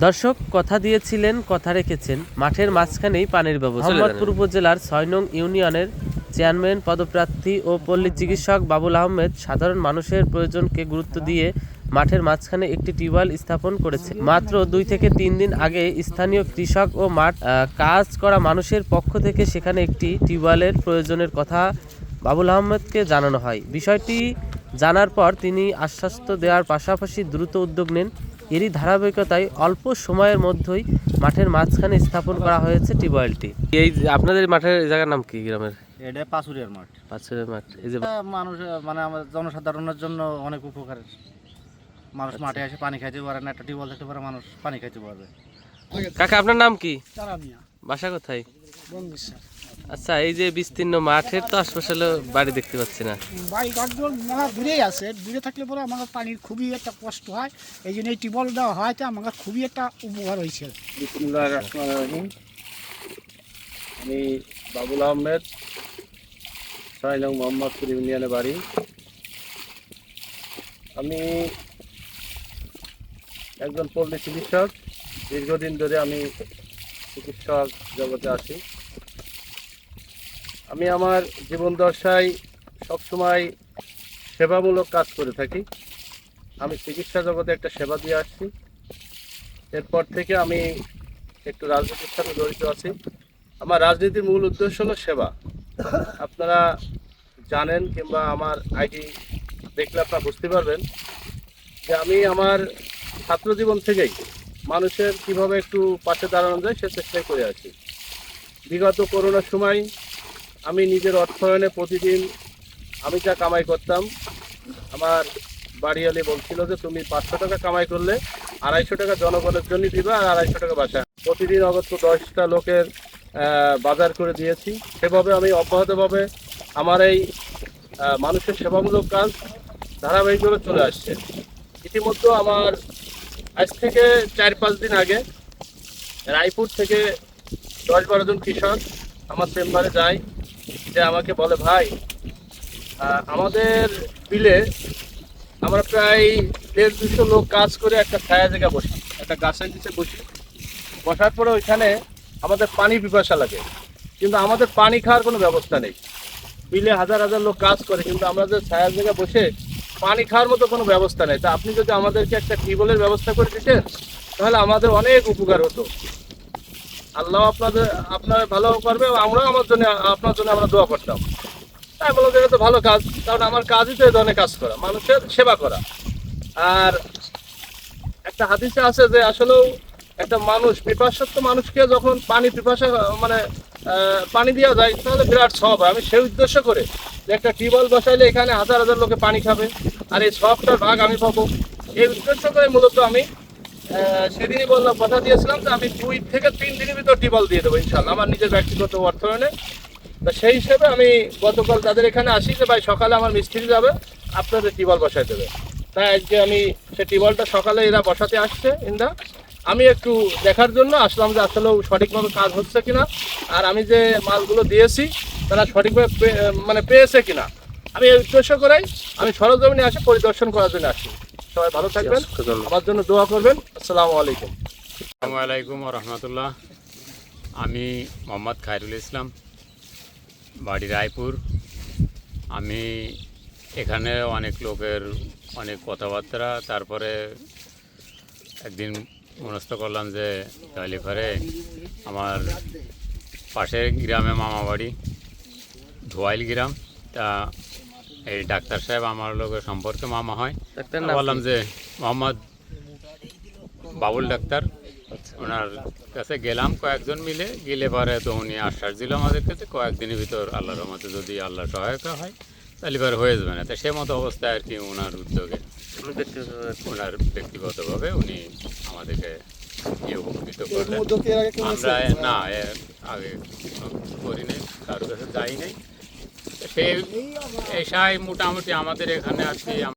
দর্শক কথা দিয়েছিলেন, কথা রেখেছেন। মাঠের মাঝখানেই পানির ব্যবস্থা। মোহাম্মদপুর উপজেলার ৬ নং ইউনিয়নের চেয়ারম্যান পদপ্রার্থী ও পল্লী চিকিৎসক বাবুল আহমেদ সাধারণ মানুষের প্রয়োজনকে গুরুত্ব দিয়ে মাঠের মাঝখানে একটি টিউবওয়েল স্থাপন করেছে। মাত্র ২ থেকে ৩ দিন আগে স্থানীয় কৃষক ও মাঠ কাজ করা মানুষের পক্ষ থেকে সেখানে একটি টিউবওয়েলের প্রয়োজনের কথা বাবুল আহমেদকে জানানো হয়। বিষয়টি জানার পর তিনি আশ্বাস দেওয়ার পাশাপাশি দ্রুত উদ্যোগ নেন। এরই ধারাবাহিকতায় অল্প সময়ের মধ্যেই মাঠের মাঝখানে স্থাপন করা হয়েছে টিউবওয়েলটি। এই আপনাদের মাঠের জায়গার নাম কি গ্রামের? এটা পাঁচুরিয়ার মাঠ। পাঁচুরিয়ার মাঠ। এই যে মানুষ মানে আমাদের জনসাধারণের জন্য অনেক উপকারের। মানুষ মাঠে এসে পানি খাইতে পারে না, একটা টিউবওয়েল থাকতে পারে, মানুষ পানি খাইতে পারবে। কাকা আপনার নাম কি? বাসা কোথায়? আচ্ছা, এই যে বিস্তীর্ণ মাঠের তো আশপাশে বাড়ি দেখতে পাচ্ছি না। বাড়ি ঘরদোর মেলা দূরেই আছে, দূরে থাকলে পরে আমাদের পানির খুবই একটা কষ্ট হয়। এই জন্য এই টিউবওয়েল দেওয়া হয়, আমাদের খুবই একটা উপকার হয়েছে। আমি বাবুল আহমেদ, ৬ নং মোহাম্মদপুর ইউনিয়নে বাড়ি। আমি একজন পল্লী চিকিৎসক। দীর্ঘদিন ধরে আমি চিকিৎসক জগতে আছি। আমি আমার জীবন দশায় সবসময় সেবামূলক কাজ করে থাকি। আমি চিকিৎসা জগতে একটা সেবা দিয়ে আসছি। এরপর থেকে আমি একটু রাজনীতির সাথে জড়িত আছি। আমার রাজনীতির মূল উদ্দেশ্য হলো সেবা। আপনারা জানেন কিংবা আমার আইডি দেখলে আপনারা বুঝতে পারবেন যে আমি আমার ছাত্র জীবন থেকেই মানুষের কিভাবে একটু পাশে দাঁড়ানো যায় সে চেষ্টাই করে আছি। বিগত করোনার সময় আমি নিজের অর্থায়নে প্রতিদিন আমি যা কামাই করতাম, আমার বাড়িওয়ালি বলছিল যে তুমি ৫০০ টাকা কামাই করলে ২৫০ টাকা জনগণের জন্য দিবা আর ২৫০ টাকা বাসা। প্রতিদিন অগত্য ১০টা লোকের বাজার করে দিয়েছি। সেভাবে আমি অব্যাহতভাবে আমার এই মানুষের সেবামূলক কাজ ধারাবাহিকভাবে চলে আসছে। ইতিমধ্যে আমার আজ থেকে ৪-৫ দিন আগে রায়পুর থেকে ১০-১২ জন কৃষক আমার চেম্বারে যায়, যে আমাকে বলে ভাই আমাদের বিলে আমরা প্রায় ১৫০ লোক কাজ করে একটা ছায়া জায়গা বসি, একটা গাছের নিচে বসি। বসার পরে ওইখানে আমাদের পানি পিপাসা লাগে, কিন্তু আমাদের পানি খাওয়ার কোনো ব্যবস্থা নেই। বিলে হাজার হাজার লোক কাজ করে, কিন্তু আমাদের ছায়া জায়গা বসে পানি খাওয়ার মতো কোনো ব্যবস্থা নেই। তা আপনি যদি আমাদেরকে একটা টিউবওয়েলের ব্যবস্থা করে দিতেন তাহলে আমাদের অনেক উপকার হতো। আল্লাহ আপনার ভালো করবে, আমরাও আপনার জন্য আমরা দোয়া করতাম। তাই বলো যে তো ভালো কাজ, কারণ আমার কাজই তো এই ধরনের কাজ করা, মানুষের সেবা করা। আর একটা হাদিসে আছে যে আসলেও একটা মানুষ পিপাসার্থ মানুষকে যখন পানি পিপাসা মানে পানি দেওয়া যায় তাহলে বিরাট সব হয়। আমি সেই উদ্দেশ্য করে যে একটা টিউবওয়েল বসাইলে এখানে হাজার হাজার লোকে পানি খাবে আর এই সবটার ভাগ আমি পাবো, এই উদ্দেশ্য করে মূলত আমি সেদিনই বললাম, কথা দিয়েছিলাম যে আমি ২ থেকে ৩ দিনের ভিতর টিউবওয়েল দিয়ে দেবো ইনশাল্লাহ, আমার নিজের ব্যক্তিগত অর্থায়নে। তা সেই হিসেবে আমি গতকাল তাদের এখানে আসি যে ভাই সকালে আমার মিস্ত্রি যাবে, আপনাদের টিউবওয়েল বসাই দেবে। তাই আজকে আমি সেই টিউবওয়েলটা সকালে এরা বসাতে আসছে আমি একটু দেখার জন্য আসলাম যে আসলেও সঠিকভাবে কাজ হচ্ছে কিনা, আর আমি যে মালগুলো দিয়েছি তারা সঠিকভাবে মানে পেয়েছে কিনা। আমি এই উদ্দেশ্য করেই আমি সরজমিনে আসি, পরিদর্শন করার জন্য আসি। সবাই ভালো থাকবেন, আমার জন্য দোয়া করবেন। আসসালামু আলাইকুম। আসসালামু আলাইকুম ওয়া রাহমাতুল্লাহ। আমি মোহাম্মদ খায়রুল ইসলাম, বাড়ি রায়পুর। আমি এখানে অনেক লোকের অনেক কথাবার্তা, তারপরে একদিন মনস্থ করলাম যে তাহলে করে আমার পাশের গ্রামে মামা বাড়ি ধোয়াইল গ্রাম, তা এই ডাক্তার সাহেব আমার লোকের সম্পর্কে মামা হয়। বললাম যে মোহাম্মদ বাবুল ডাক্তার, ওনার কাছে গেলাম কয়েকজন মিলে, গেলে পরে তো উনি আশ্বাস দিল আমাদের কাছে কয়েকদিনের ভিতর আল্লাহর রহমতে যদি আল্লাহ সহায়তা হয় তাহলে এবার হয়ে যাবে না। তা সে মতো অবস্থায় আর কি ওনার উদ্যোগে ওনার ব্যক্তিগতভাবে উনি আমাদেরকে উপকৃত করলেন। আমরা না আগে করিনি, কারোর কাছে যাই নাই। সেই মোটামুটি আমাদের এখানে আর কি